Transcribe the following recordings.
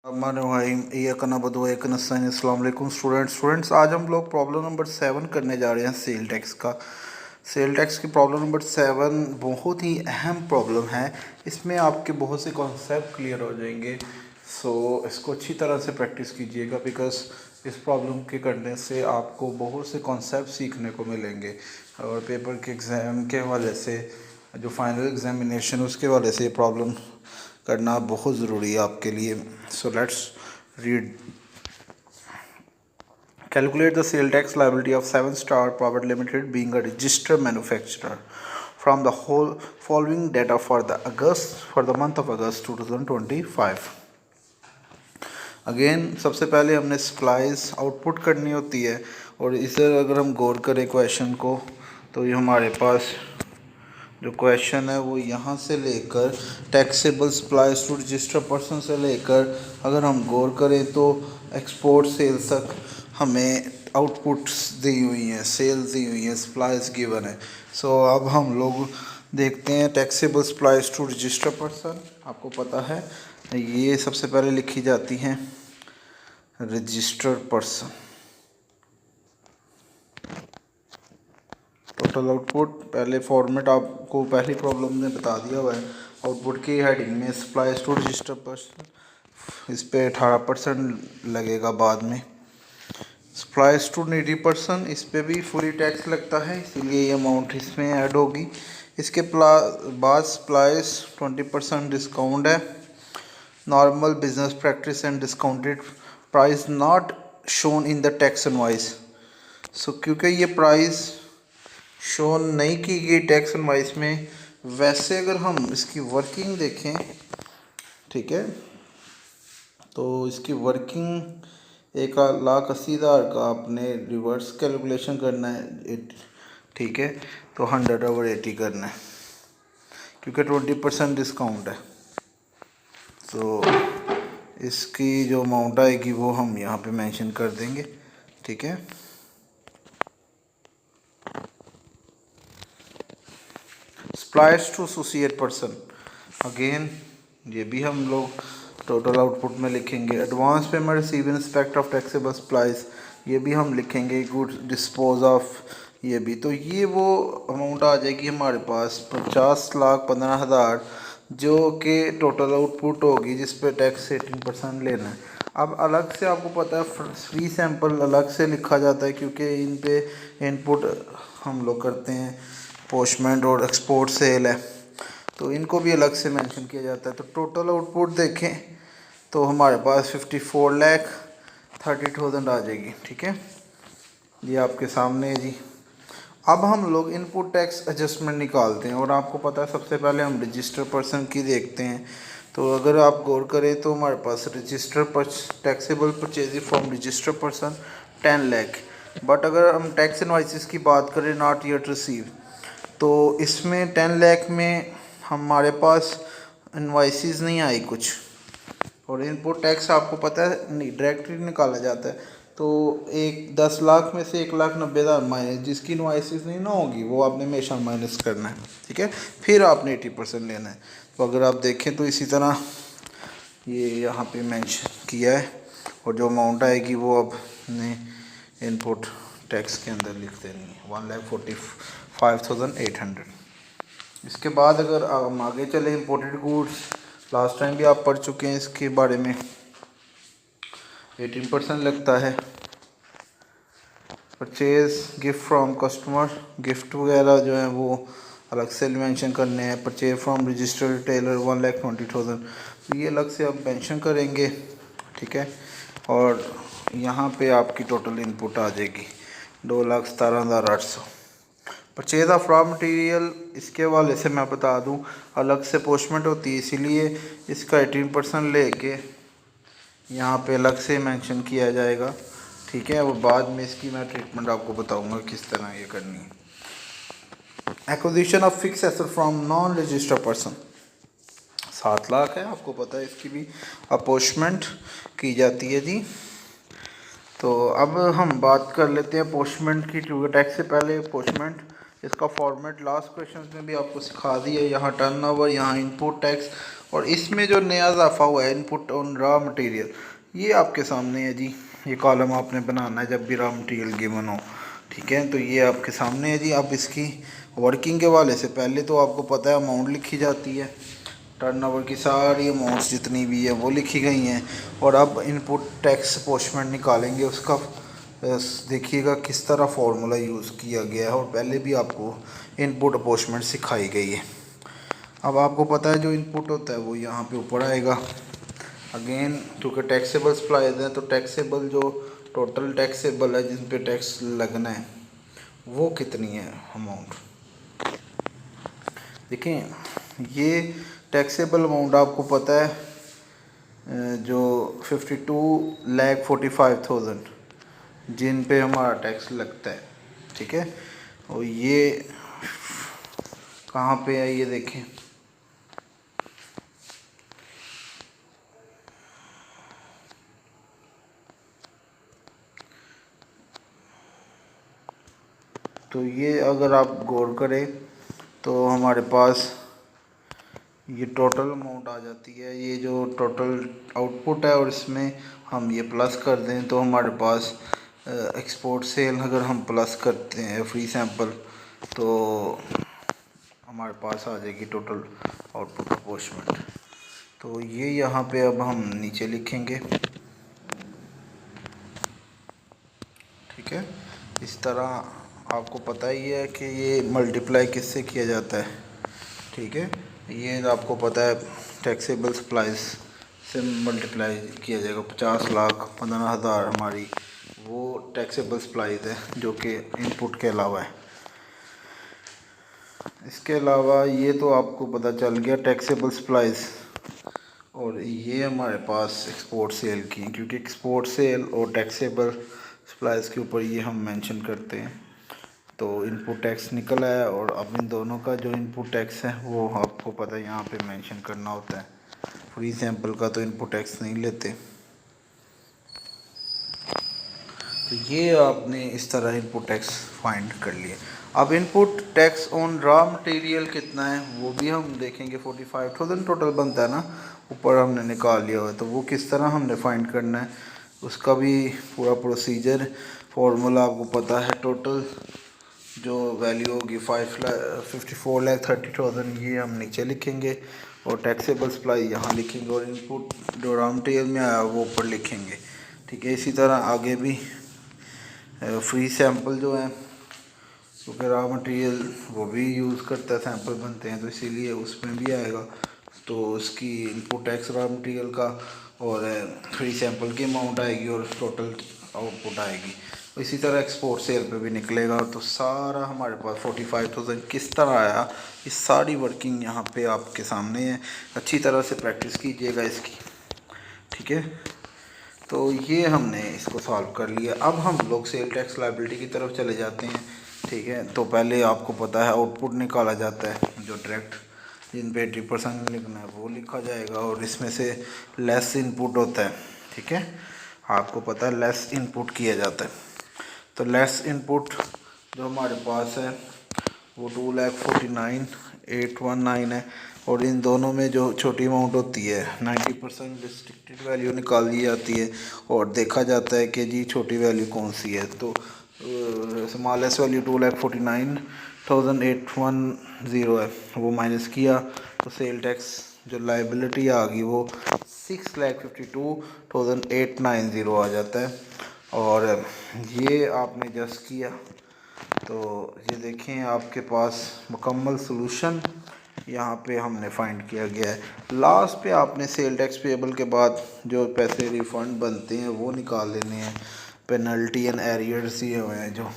Students, आज हम लोग प्रॉब्लम नंबर 7 करने जा रहे हैं सेल टैक्स का। सेल टैक्स की प्रॉब्लम नंबर 7 बहुत ही अहम प्रॉब्लम है। इसमें आपके बहुत से कॉन्सेप्ट क्लियर हो जाएंगे। इसको अच्छी तरह से प्रैक्टिस कीजिएगा, बिकॉज इस प्रॉब्लम के करने से आपको बहुत से कॉन्सेप्ट सीखने को मिलेंगे और पेपर के एग्ज़ाम के हवाले से, जो फाइनल एग्जामिनेशन उसके हवाले से ये प्रॉब्लम करना बहुत ज़रूरी है आपके लिए। So let's read. Calculate the sale tax liability of 7 Star Private Limited being a registered manufacturer from the whole following data for the month of August 2025. Again सबसे पहले हमने सप्लाईज आउटपुट करनी होती है, और इसे अगर हम गौर करें क्वेश्चन को, तो ये हमारे पास जो क्वेश्चन है वो यहाँ से लेकर taxable supplies to registered person से लेकर अगर हम गौर करें तो एक्सपोर्ट सेल्स तक हमें आउटपुट्स दी हुई हैं, सेल्स दी हुई हैं, सप्लाईज गिवन है। अब हम लोग देखते हैं taxable supplies to registered person. आपको पता है ये सबसे पहले लिखी जाती हैं रजिस्टर्ड पर्सन। टोटल आउटपुट पहले फॉर्मेट आपको पहली प्रॉब्लम में बता दिया हुआ है। आउटपुट की हेडिंग में सप्लाईज टू रजिस्टर्ड पर्सन, इस पे 18% लगेगा बाद में। सप्लाईज टू नीडी पर्सन, इस पे भी फुली टैक्स लगता है, इसीलिए ये अमाउंट इसमें ऐड होगी। इसके बाद सप्लाईज 20% डिस्काउंट है। Normal business practice and discounted price not shown in the tax invoice. क्योंकि ये प्राइस शो नहीं की गई टैक्स इनवॉइस में, वैसे अगर हम इसकी वर्किंग देखें, ठीक है, तो इसकी वर्किंग 1,80,000 का आपने रिवर्स कैलकुलेशन करना है, ठीक है, तो 100/80 करना है क्योंकि 20% डिस्काउंट है। इसकी जो अमाउंट आएगी वो हम यहाँ पे मेंशन कर देंगे, ठीक है। Suppliers to associate person, again ये भी हम लोग टोटल आउटपुट में लिखेंगे। Advance payment receive in respect of taxable supplies, ये भी हम लिखेंगे। गुड डिस्पोज ऑफ, ये भी। तो ये वो अमाउंट आ जाएगी हमारे पास 50,15,000, जो कि टोटल आउटपुट होगी जिस पे टैक्स 18% लेना है। अब अलग से आपको पता है फ्री सैंपल अलग से लिखा जाता है, क्योंकि इन पे इनपुट हम लोग करते हैं पोस्टमेंट और एक्सपोर्ट सेल है, तो इनको भी अलग से मेंशन किया जाता है। तो टोटल आउटपुट देखें तो हमारे पास 54,30,000 आ जाएगी, ठीक है। ये आपके सामने है जी। अब हम लोग इनपुट टैक्स एडजस्टमेंट निकालते हैं, और आपको पता है सबसे पहले हम रजिस्टर्ड पर्सन की देखते हैं। तो अगर आप गौर करें तो हमारे पास registered taxable purchase from registered person 10 lakh, but अगर हम टैक्स इनवॉइसेस की बात करें नॉट येट रिसीव, तो इसमें 10 लाख में हमारे पास इनवॉइसेस नहीं आई कुछ, और इनपुट टैक्स आपको पता है नहीं डायरेक्टली निकाला जाता है। तो 10 लाख में से 1,90,000 माइनस, जिसकी इनवॉइसेस नहीं ना होगी वो आपने हमेशा माइनस करना है, ठीक है। फिर आपने 80% लेना है। तो अगर आप देखें तो इसी तरह ये यहाँ पे मेंशन किया है, और जो अमाउंट आएगी वो आपने इनपुट टैक्स के अंदर लिख देनी है 1,45,800। इसके बाद अगर हम आगे चले, इम्पोर्टेड गुड्स, लास्ट टाइम भी आप पढ़ चुके हैं इसके बारे में, 18% लगता है। Purchase gift from customer, gift वगैरह जो है वो अलग से मेंशन करने हैं। परचेज फ्रॉम रजिस्टर्ड रिटेलर 1,20,000, तो ये अलग से आप मेंशन करेंगे, ठीक है। और यहाँ पे आपकी टोटल इनपुट आ जाएगी 2,17,800। परचेज ऑफ रॉ मटेरियल, इसके हवाले से मैं बता दूं अलग से पोस्टमेंट होती है, इसीलिए इसका 18% लेके यहाँ पे अलग से मेंशन किया जाएगा, ठीक है। और बाद में इसकी मैं ट्रीटमेंट आपको बताऊंगा किस तरह ये करनी है। Acquisition of fix asset from non registered person 7 lakh है, आपको पता है इसकी भी अपोस्टमेंट की जाती है जी। तो अब हम बात कर लेते हैं पोस्टमेंट की, क्योंकि टैक्स से पहले पोस्टमेंट, इसका फॉर्मेट लास्ट क्वेश्चन में भी आपको सिखा दिया। यहाँ टर्नओवर, यहाँ इनपुट टैक्स और इसमें जो नया इजाफा हुआ है इनपुट ऑन रॉ मटेरियल, ये आपके सामने है जी। ये कॉलम आपने बनाना है जब भी रॉ मटेरियल गिवन हो, ठीक है। तो ये आपके सामने है जी। अब इसकी वर्किंग के वाले से पहले तो आपको पता है अमाउंट लिखी जाती है, टर्नओवर की सारी अमाउंट्स जितनी भी है वो लिखी गई हैं। और अब इनपुट टैक्स अपोर्चमेंट निकालेंगे, उसका देखिएगा किस तरह फार्मूला यूज़ किया गया है, और पहले भी आपको इनपुट अपोर्चमेंट सिखाई गई है। अब आपको पता है जो इनपुट होता है वो यहाँ पे ऊपर आएगा। अगेन क्योंकि टैक्सेबल सप्लाईज हैं तो टैक्सेबल जो टोटल टैक्सेबल है जिन पे टैक्स लगना है वो कितनी है अमाउंट। देखें ये टैक्सेबल अमाउंट आपको पता है जो 52,45,000 जिन पे हमारा टैक्स लगता है, ठीक है। और ये कहाँ पे है ये देखें, तो ये अगर आप गौर करें तो हमारे पास ये टोटल अमाउंट आ जाती है। ये जो टोटल आउटपुट है और इसमें हम ये प्लस कर दें तो हमारे पास एक्सपोर्ट सेल अगर हम प्लस करते हैं फ्री सैंपल तो हमारे पास आ जाएगी टोटल आउटपुट अपोर्चमेंट। तो ये यहाँ पे अब हम नीचे लिखेंगे, ठीक है। इस तरह आपको पता ही है कि ये मल्टीप्लाई किससे किया जाता है, ठीक है। ये आपको पता है टैक्सेबल सप्लाईज से मल्टीप्लाई किया जाएगा। 50 लाख 15,000 हमारी वो टैक्सेबल सप्लाईज है जो कि इनपुट के अलावा है। इसके अलावा ये तो आपको पता चल गया टैक्सेबल सप्लाईज, और ये हमारे पास एक्सपोर्ट सेल की, क्योंकि एक्सपोर्ट सेल और टैक्सेबल सप्लाईज के ऊपर ये हम मेंशन करते हैं। तो इनपुट टैक्स निकला है और अब इन दोनों का जो इनपुट टैक्स है वो आपको पता है यहाँ पे मेंशन करना होता है। फ्री सैंपल का तो इनपुट टैक्स नहीं लेते। तो ये आपने इस तरह इनपुट टैक्स फाइंड कर लिए। अब input tax on raw material कितना है वो भी हम देखेंगे। 45,000 टोटल बनता है ना, ऊपर हमने निकाल लिया हुआ है। तो वो किस तरह हमने फाइंड करना है उसका भी पूरा प्रोसीजर फार्मूला आपको पता है। टोटल जो वैल्यू होगी 54,30,000 ये हम नीचे लिखेंगे और टैक्सेबल सप्लाई यहाँ लिखेंगे और इनपुट जो रॉ मटेरियल में आया वो ऊपर लिखेंगे, ठीक है। इसी तरह आगे भी फ्री सैंपल जो है क्योंकि रॉ मटेरियल वो भी यूज़ करता है, सैंपल बनते हैं तो इसीलिए उसमें भी आएगा। तो उसकी इनपुट टैक्स रॉ मटेरियल का और फ्री सैंपल की अमाउंट आएगी और टोटल आउटपुट आएगी। इसी तरह एक्सपोर्ट सेल पे भी निकलेगा। तो सारा हमारे पास 45,000 किस तरह आया, इस सारी वर्किंग यहाँ पे आपके सामने है। अच्छी तरह से प्रैक्टिस कीजिएगा इसकी, ठीक है। तो ये हमने इसको सॉल्व कर लिया। अब हम लोग सेल टैक्स लायबिलिटी की तरफ चले जाते हैं, ठीक है। तो पहले आपको पता है आउटपुट निकाला जाता है जो डायरेक्ट जिन पे 80% लिखना है वो लिखा जाएगा और इसमें से लेस इनपुट होता है, ठीक है। आपको पता है लेस इनपुट किया जाता है। तो लेस इनपुट जो हमारे पास है वो 2,49,819 है और इन दोनों में जो छोटी अमाउंट होती है 90% रिस्ट्रिक्टेड वैल्यू निकाल दी जाती है और देखा जाता है कि जी छोटी वैल्यू कौन सी है। तो स्मॉलेस्ट वैल्यू 2,49,810 है, वो माइनस किया तो सेल टैक्स जो लाइबिलिटी आ गई वो 6,52,890 आ जाता है। और ये आपने जस्ट किया तो ये देखें आपके पास मुकम्मल सॉल्यूशन यहाँ पे हमने फाइंड किया गया है। लास्ट पे आपने सेल टैक्स पेबल के बाद जो पैसे रिफ़ंड बनते हैं वो निकाल लेने हैं। पेनल्टी एंड एरियर्स दिए हुए हैं जो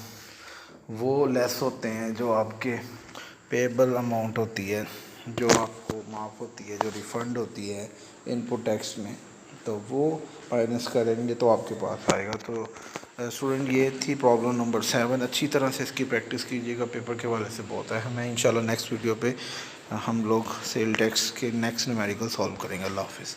वो लेस होते हैं, जो आपके पेबल अमाउंट होती है जो आपको माफ़ होती है, जो रिफ़ंड होती है इनपुट टैक्स में, तो वो माइनस करेंगे तो आपके पास आएगा। तो स्टूडेंट ये थी प्रॉब्लम नंबर 7। अच्छी तरह से इसकी प्रैक्टिस कीजिएगा, पेपर के हवाले से बहुत है। मैं इंशाल्लाह नेक्स्ट वीडियो पे हम लोग सेल टैक्स के नेक्स्ट न्यूमेरिकल सॉल्व करेंगे। अल्लाह हाफ़िज़।